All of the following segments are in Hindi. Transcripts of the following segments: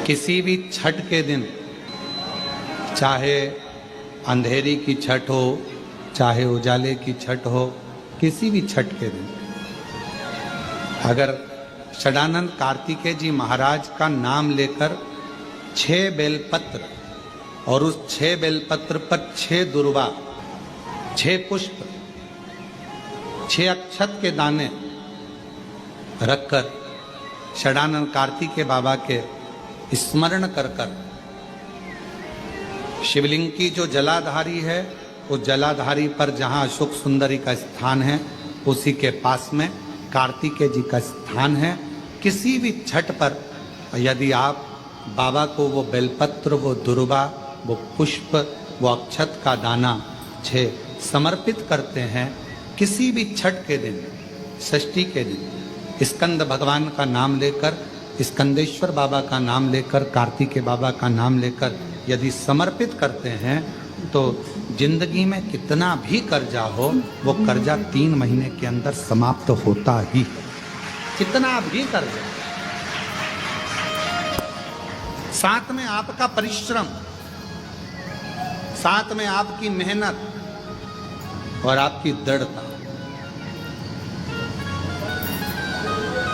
किसी भी छठ के दिन, चाहे अंधेरी की छठ हो, चाहे उजाले की छठ हो, किसी भी छठ के दिन अगर षडानंद कार्तिकेय जी महाराज का नाम लेकर 6 बेलपत्र और उस 6 बेलपत्र पर 6 दुर्वा, 6 पुष्प, 6 अक्षत के दाने रखकर षडानंद कार्तिकेय बाबा के स्मरण कर कर शिवलिंग की जो जलाधारी है, उस जलाधारी पर जहाँ अशोक सुंदरी का स्थान है, उसी के पास में कार्तिकेय जी का स्थान है। किसी भी छठ पर यदि आप बाबा को वो बेलपत्र, वो दुर्वा, वो पुष्प, वो अक्षत का दाना 6 समर्पित करते हैं, किसी भी छठ के दिन, षष्ठी के दिन स्कंद भगवान का नाम लेकर, स्कंदेश्वर बाबा का नाम लेकर, कार्तिकेय बाबा का नाम लेकर यदि समर्पित करते हैं तो जिंदगी में कितना भी कर्जा हो, वो कर्जा 3 महीने के अंदर समाप्त होता ही। कितना भी कर्जा, साथ में आपका परिश्रम, साथ में आपकी मेहनत और आपकी दृढ़ता।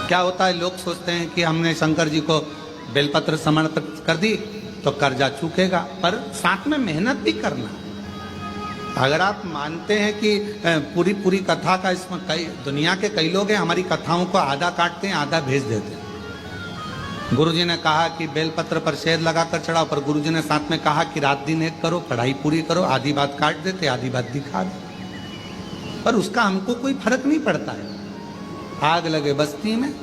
क्या होता है, लोग सोचते हैं कि हमने शंकर जी को बेलपत्र समर्पित कर दी तो कर्जा चूकेगा, पर साथ में मेहनत भी करना। अगर आप मानते हैं कि पूरी पूरी कथा का, इसमें कई दुनिया के कई लोग हैं, हमारी कथाओं को आधा काटते हैं, आधा भेज देते हैं। गुरुजी ने कहा कि बेलपत्र पर शहद लगाकर चढ़ाओ, पर गुरुजी ने साथ में कहा कि रात दिन एक करो, पढ़ाई पूरी करो, आधी बात काट देते, आधी बात दिखा दे, पर उसका हमको कोई फर्क नहीं पड़ता है। आग लगे बस्ती में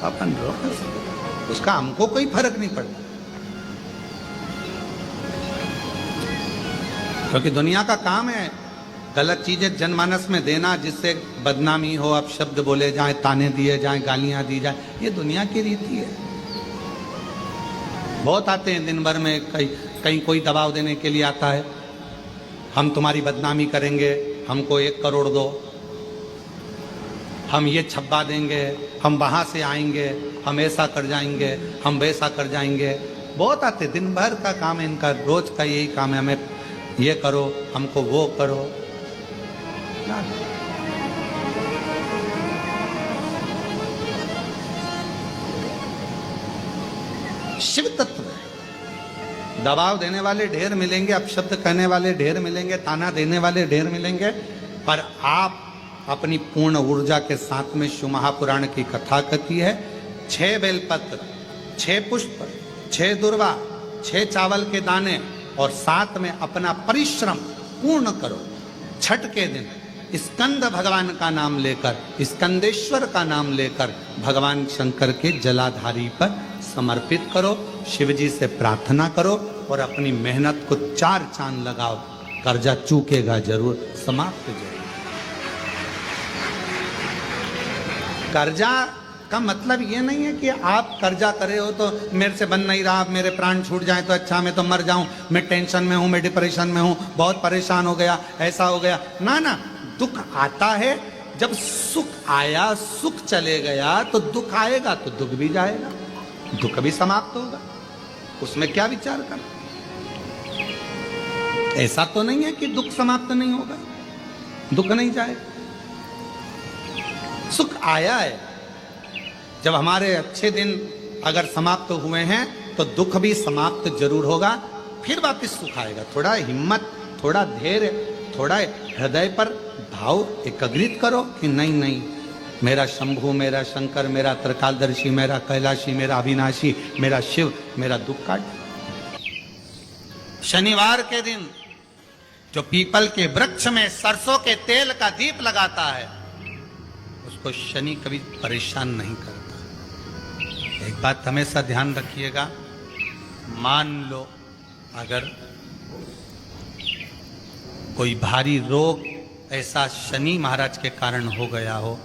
अपन रोक, उसका हमको कोई फर्क नहीं पड़ता, क्योंकि दुनिया का काम है गलत चीजें जनमानस में देना, जिससे बदनामी हो, अब शब्द बोले जाए, ताने दिए जाए, गालियां दी जाए, ये दुनिया की रीति है। बहुत आते हैं दिन भर में, कहीं कोई दबाव देने के लिए आता है, हम तुम्हारी बदनामी करेंगे, हमको 1 करोड़ दो, हम ये छब्बा देंगे, हम वहाँ से आएंगे, हम ऐसा कर जाएंगे, हम वैसा कर जाएंगे। बहुत आते, दिन भर का काम है इनका, रोज का यही काम है, हमें ये करो, हमको वो करो। शिव तत्व है, दबाव देने वाले ढेर मिलेंगे, अपशब्द कहने वाले ढेर मिलेंगे, ताना देने वाले ढेर मिलेंगे, पर आप अपनी पूर्ण ऊर्जा के साथ में शिव महापुराण की कथा कहती है। 6 बेलपत्र, 6 पुष्प, 6 दुर्वा, 6 चावल के दाने और साथ में अपना परिश्रम पूर्ण करो। छठ के दिन स्कंद भगवान का नाम लेकर, स्कंदेश्वर का नाम लेकर भगवान शंकर के जलाधारी पर समर्पित करो, शिव जी से प्रार्थना करो और अपनी मेहनत को 4 चांद लगाओ। कर्जा चूकेगा जरूर, समाप्त हो जाएगा। कर्जा का मतलब ये नहीं है कि आप कर्जा करे हो तो मेरे से बन नहीं रहा, मेरे प्राण छूट जाए तो अच्छा, मैं तो मर जाऊं, मैं टेंशन में हूं, मैं डिप्रेशन में हूं, बहुत परेशान हो गया, ऐसा हो गया। ना ना, दुख आता है, जब सुख आया, सुख चले गया तो दुख आएगा, तो दुख भी जाएगा, दुख भी समाप्त होगा, उसमें क्या विचार कर। ऐसा तो नहीं है कि दुख समाप्त नहीं होगा, दुख नहीं जाएगा। सुख आया है, जब हमारे अच्छे दिन अगर समाप्त हुए हैं तो दुख भी समाप्त जरूर होगा, फिर वापस सुख आएगा। थोड़ा हिम्मत, थोड़ा धैर्य, थोड़ा हृदय पर भाव एकाग्रित करो कि नहीं नहीं, मेरा शंभु, मेरा शंकर, मेरा त्रिकालदर्शी, मेरा कैलाशी, मेरा अविनाशी, मेरा शिव मेरा दुख काट। शनिवार के दिन जो पीपल के वृक्ष में सरसों के तेल का दीप लगाता है, उसको शनि कभी परेशान नहीं करता। एक बात हमेशा ध्यान रखिएगा, मान लो अगर कोई भारी रोग ऐसा शनि महाराज के कारण हो गया हो,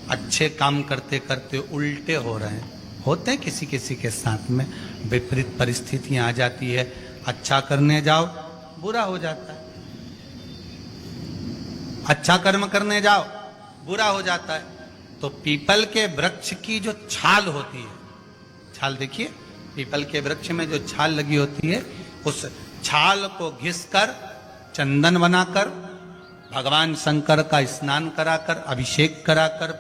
अच्छे काम करते करते उल्टे हो रहे हैं, होते हैं किसी किसी के साथ में, विपरीत परिस्थितियां आ जाती है, अच्छा करने जाओ बुरा हो जाता है, अच्छा कर्म करने जाओ बुरा हो जाता है। तो पीपल के वृक्ष की जो छाल होती है, छाल देखिए, पीपल के वृक्ष में जो छाल लगी होती है, उस छाल को घिसकर चंदन बनाकर भगवान शंकर का स्नान कराकर, अभिषेक कराकर,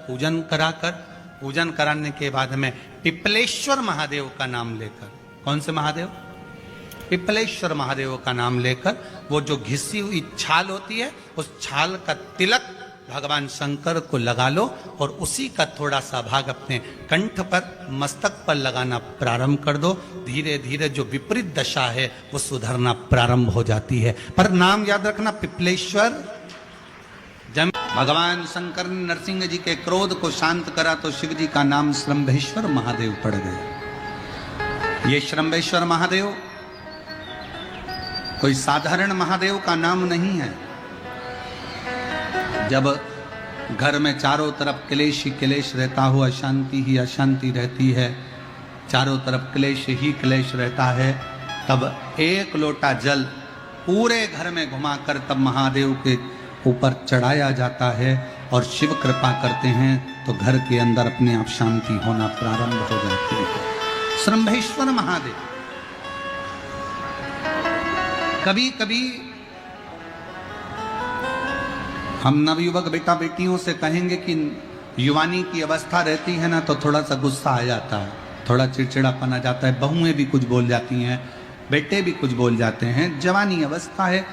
पूजन कराने के बाद में पिपलेश्वर महादेव का नाम लेकर, कौन से महादेव? पिपलेश्वर महादेव का नाम लेकर वो जो घिसी हुई छाल होती है, उस छाल का तिलक भगवान शंकर को लगा लो और उसी का थोड़ा सा भाग अपने कंठ पर, मस्तक पर लगाना प्रारंभ कर दो। धीरे धीरे जो विपरीत दशा है वो सुधरना प्रारंभ हो जाती है। पर नाम याद रखना, पिपलेश्वर। जब भगवान शंकर ने नरसिंह जी के क्रोध को शांत करा तो शिव जी का नाम श्रंभेश्वर महादेव पड़ गया। ये श्रंभेश्वर महादेव कोई साधारण महादेव का नाम नहीं है। जब घर में चारों तरफ क्लेश ही क्लेश रहता हो, अशांति ही अशांति रहती है, चारों तरफ क्लेश ही क्लेश रहता है, तब एक लोटा जल पूरे घर में घुमाकर तब महादेव के ऊपर चढ़ाया जाता है और शिव कृपा करते हैं तो घर के अंदर अपने आप शांति होना प्रारंभ हो जाती है। श्रंभेश्वर महादेव। कभी कभी हम नवयुवक बेटा बेटियों से कहेंगे कि युवानी की अवस्था रहती है ना, तो थोड़ा सा गुस्सा आ जाता है, थोड़ा चिड़चिड़ापन आ जाता है, बहुएं भी कुछ बोल जाती हैं, बेटे भी कुछ बोल जाते हैं। जवानी अवस्था है,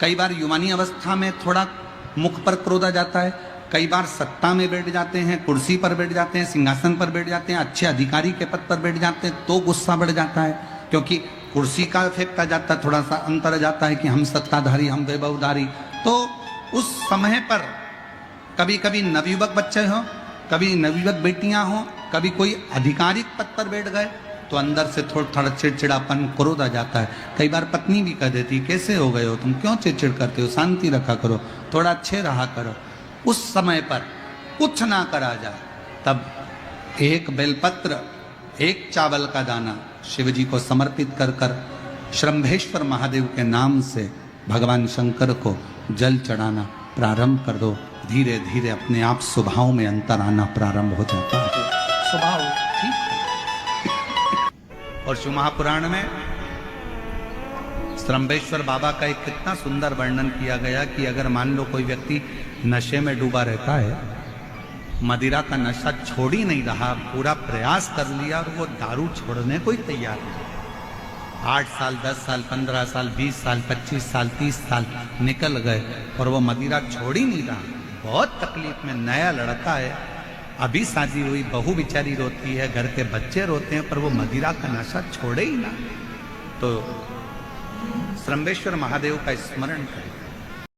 कई बार युवानी अवस्था में थोड़ा मुख पर क्रोध आ जाता है, कई बार सत्ता में बैठ जाते हैं, कुर्सी पर बैठ जाते हैं, सिंहासन पर बैठ जाते हैं, अच्छे अधिकारी के पद पर बैठ जाते हैं तो गुस्सा बढ़ जाता है, क्योंकि कुर्सी का इफेक्ट आ जाता है, थोड़ा सा अंतर आ जाता है कि हम सत्ताधारी, हम वैभवधारी। तो उस समय पर कभी कभी नवयुवक बच्चे हों, कभी नवयुवक बेटियां हों, कभी कोई आधिकारिक पद पर बैठ गए तो अंदर से थोड़ा चिड़चिड़ापन, क्रोध आ जाता है। कई बार पत्नी भी कह देती, कैसे हो गए हो तुम, क्यों चिड़चिड़ करते हो, शांति रखा करो, थोड़ा अच्छे रहा करो। उस समय पर कुछ ना करा जाए तब एक बेलपत्र, एक चावल का दाना शिव जी को समर्पित कर कर श्रंभेश्वर महादेव के नाम से भगवान शंकर को जल चढ़ाना प्रारंभ कर दो। धीरे धीरे अपने आप स्वभाव में अंतर आना प्रारंभ हो जाता है। स्वभाव ठीक है। और शिव महापुराण में श्रंभेश्वर बाबा का एक कितना सुंदर वर्णन किया गया कि अगर मान लो कोई व्यक्ति नशे में डूबा रहता है, मदिरा का नशा छोड़ ही नहीं रहा, पूरा प्रयास कर लिया और वो दारू छोड़ने को ही तैयार है, 8 साल, 10 साल, 15 साल, 20 साल, 25 साल, 30 साल निकल गए और वो मदिरा छोड़ ही नहीं रहा, बहुत तकलीफ में, नया लड़का है, अभी शादी हुई, बहू बेचारी रोती है, घर के बच्चे रोते हैं, पर वो मदिरा का नशा छोड़े ही ना। तो श्रंभेश्वर महादेव का स्मरण करें।